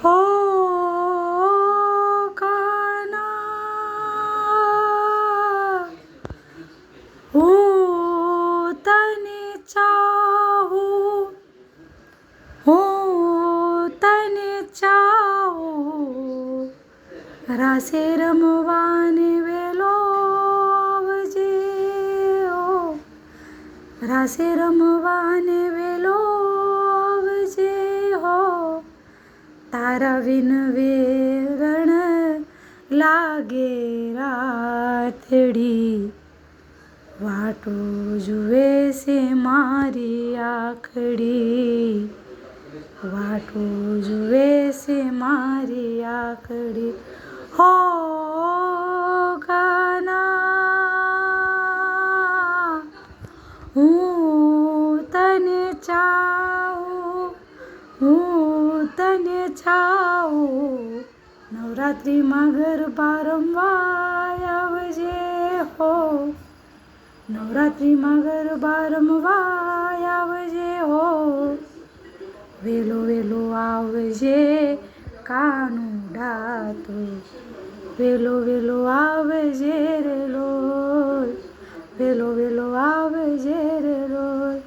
હો કાના હું તને ચાહું, હું તને ચાહું, રાસે રમવાને વેલો આવજે, રાસે રમવાને વેલો આવજે હો, તારા વિન વેરણ લાગે રાતડી, વાટો જુએ છે મારી આખડી, વાટો જુએ છે મારી આખડી, હો કાના હું તને ચાહું, હું તને ચાહું, નવરાત્રિમાં ગરબા રમવા આવજે હો, નવરાત્રિમાં ગરબા રમવા આવજે હો, વેલો વેલો આવજે કાનુડા તું, વેલો વેલો આવજે રે લોલ, વેલો વેલો આવજે રે લોલ.